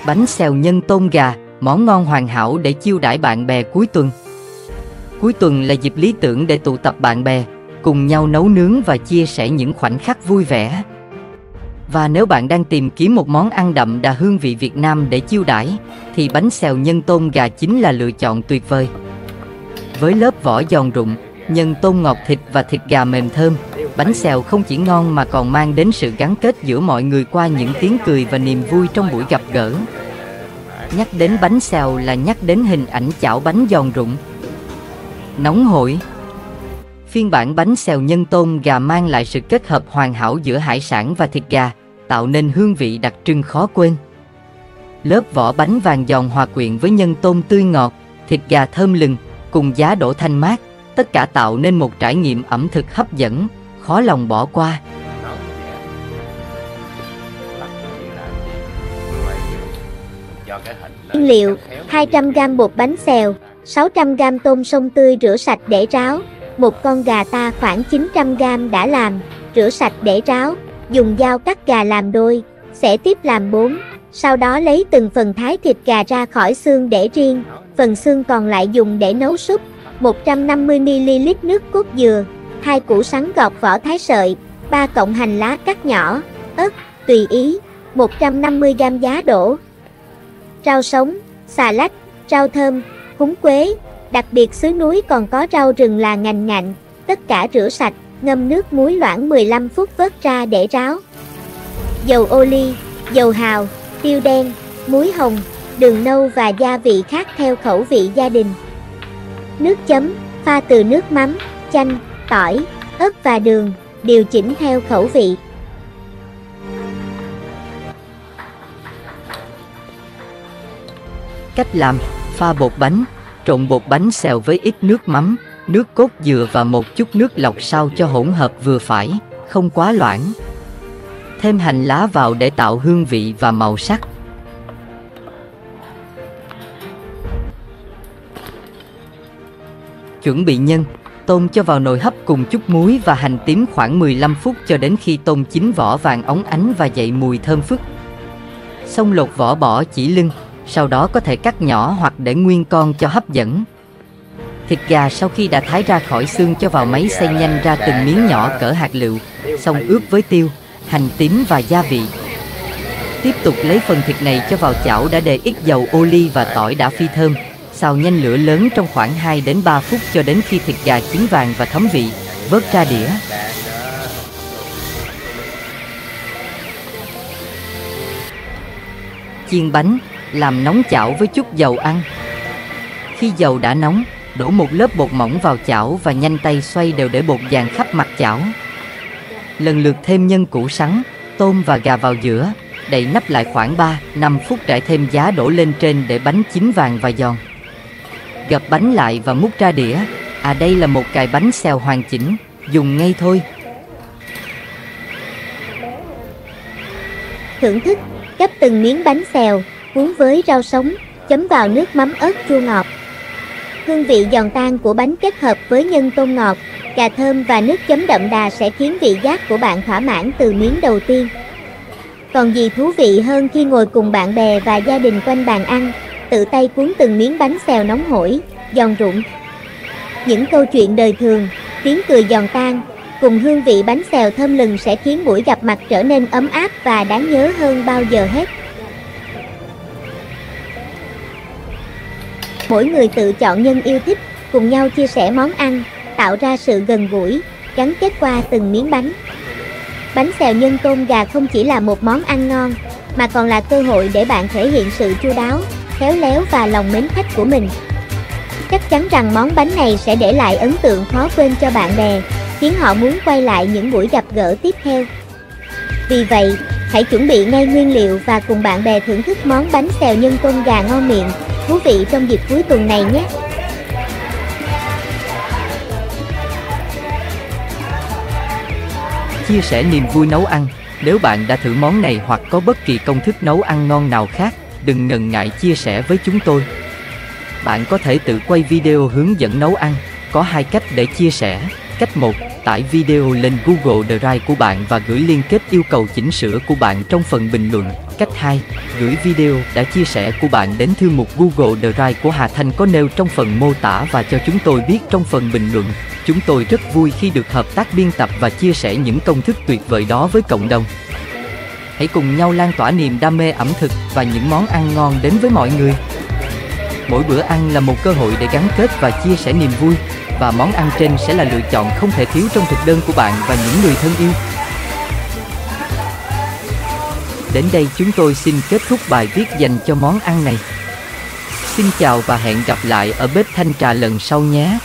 Bánh xèo nhân tôm gà, món ngon hoàn hảo để chiêu đãi bạn bè cuối tuần. Cuối tuần là dịp lý tưởng để tụ tập bạn bè, cùng nhau nấu nướng và chia sẻ những khoảnh khắc vui vẻ. Và nếu bạn đang tìm kiếm một món ăn đậm đà hương vị Việt Nam để chiêu đãi, thì bánh xèo nhân tôm gà chính là lựa chọn tuyệt vời. Với lớp vỏ giòn rụm, nhân tôm ngọt thịt và thịt gà mềm thơm, bánh xèo không chỉ ngon mà còn mang đến sự gắn kết giữa mọi người qua những tiếng cười và niềm vui trong buổi gặp gỡ. Nhắc đến bánh xèo là nhắc đến hình ảnh chảo bánh giòn rụm, nóng hổi. Phiên bản bánh xèo nhân tôm gà mang lại sự kết hợp hoàn hảo giữa hải sản và thịt gà, tạo nên hương vị đặc trưng khó quên. Lớp vỏ bánh vàng giòn hòa quyện với nhân tôm tươi ngọt, thịt gà thơm lừng, cùng giá đỗ thanh mát, tất cả tạo nên một trải nghiệm ẩm thực hấp dẫn, khó lòng bỏ qua. Nguyên liệu: 200g bột bánh xèo, 600g tôm sông tươi rửa sạch để ráo, một con gà ta khoảng 900g đã làm, rửa sạch để ráo, dùng dao cắt gà làm đôi, xẻ tiếp làm 4, sau đó lấy từng phần thái thịt gà ra khỏi xương để riêng, phần xương còn lại dùng để nấu súp, 150ml nước cốt dừa, 2 củ sắn gọt vỏ thái sợi, 3 cọng hành lá cắt nhỏ, ớt, tùy ý, 150g giá đỗ. Rau sống, xà lách, rau thơm, húng quế, đặc biệt xứ núi còn có rau rừng là ngành ngạnh, tất cả rửa sạch, ngâm nước muối loãng 15 phút vớt ra để ráo. Dầu ô liu, dầu hào, tiêu đen, muối hồng, đường nâu và gia vị khác theo khẩu vị gia đình. Nước chấm, pha từ nước mắm, chanh, tỏi, ớt và đường, điều chỉnh theo khẩu vị. Cách làm: pha bột bánh, trộn bột bánh xèo với ít nước mắm, nước cốt dừa và một chút nước lọc sao cho hỗn hợp vừa phải, không quá loãng. Thêm hành lá vào để tạo hương vị và màu sắc. Chuẩn bị nhân, tôm cho vào nồi hấp cùng chút muối và hành tím khoảng 15 phút cho đến khi tôm chín vỏ vàng óng ánh và dậy mùi thơm phức. Xong lột vỏ bỏ chỉ lưng, sau đó có thể cắt nhỏ hoặc để nguyên con cho hấp dẫn. Thịt gà sau khi đã thái ra khỏi xương cho vào máy xay nhanh ra từng miếng nhỏ cỡ hạt lựu, xong ướp với tiêu, hành tím và gia vị. Tiếp tục lấy phần thịt này cho vào chảo đã để ít dầu ô liu và tỏi đã phi thơm, xào nhanh lửa lớn trong khoảng 2 đến 3 phút cho đến khi thịt gà chín vàng và thấm vị, vớt ra đĩa. Chiên bánh, làm nóng chảo với chút dầu ăn. Khi dầu đã nóng, đổ một lớp bột mỏng vào chảo và nhanh tay xoay đều để bột dàn khắp mặt chảo. Lần lượt thêm nhân củ sắn, tôm và gà vào giữa, đậy nắp lại khoảng 3-5 phút rải thêm giá đổ lên trên để bánh chín vàng và giòn. Gập bánh lại và múc ra đĩa. Đây là một cài bánh xèo hoàn chỉnh, dùng ngay thôi. Thưởng thức, gấp từng miếng bánh xèo, cuốn với rau sống, chấm vào nước mắm ớt chua ngọt. Hương vị giòn tan của bánh kết hợp với nhân tôm ngọt, gà thơm và nước chấm đậm đà sẽ khiến vị giác của bạn thỏa mãn từ miếng đầu tiên. Còn gì thú vị hơn khi ngồi cùng bạn bè và gia đình quanh bàn ăn, tự tay cuốn từng miếng bánh xèo nóng hổi, giòn rụm. Những câu chuyện đời thường, tiếng cười giòn tan, cùng hương vị bánh xèo thơm lừng sẽ khiến buổi gặp mặt trở nên ấm áp và đáng nhớ hơn bao giờ hết. Mỗi người tự chọn nhân yêu thích, cùng nhau chia sẻ món ăn, tạo ra sự gần gũi, gắn kết qua từng miếng bánh. Bánh xèo nhân tôm gà không chỉ là một món ăn ngon, mà còn là cơ hội để bạn thể hiện sự chu đáo, khéo léo và lòng mến khách của mình. Chắc chắn rằng món bánh này sẽ để lại ấn tượng khó quên cho bạn bè, khiến họ muốn quay lại những buổi gặp gỡ tiếp theo. Vì vậy, hãy chuẩn bị ngay nguyên liệu và cùng bạn bè thưởng thức món bánh xèo nhân tôm gà ngon miệng, thú vị trong dịp cuối tuần này nhé! Chia sẻ niềm vui nấu ăn. Nếu bạn đã thử món này hoặc có bất kỳ công thức nấu ăn ngon nào khác, đừng ngần ngại chia sẻ với chúng tôi. Bạn có thể tự quay video hướng dẫn nấu ăn, có 2 cách để chia sẻ. Cách 1. Tải video lên Google Drive của bạn và gửi liên kết yêu cầu chỉnh sửa của bạn trong phần bình luận. Cách 2. Gửi video đã chia sẻ của bạn đến thư mục Google Drive của Hà Thanh có nêu trong phần mô tả và cho chúng tôi biết trong phần bình luận. Chúng tôi rất vui khi được hợp tác biên tập và chia sẻ những công thức tuyệt vời đó với cộng đồng. Hãy cùng nhau lan tỏa niềm đam mê ẩm thực và những món ăn ngon đến với mọi người. Mỗi bữa ăn là một cơ hội để gắn kết và chia sẻ niềm vui, và món ăn trên sẽ là lựa chọn không thể thiếu trong thực đơn của bạn và những người thân yêu. Đến đây chúng tôi xin kết thúc bài viết dành cho món ăn này. Xin chào và hẹn gặp lại ở bếp Thanh Trà lần sau nhé.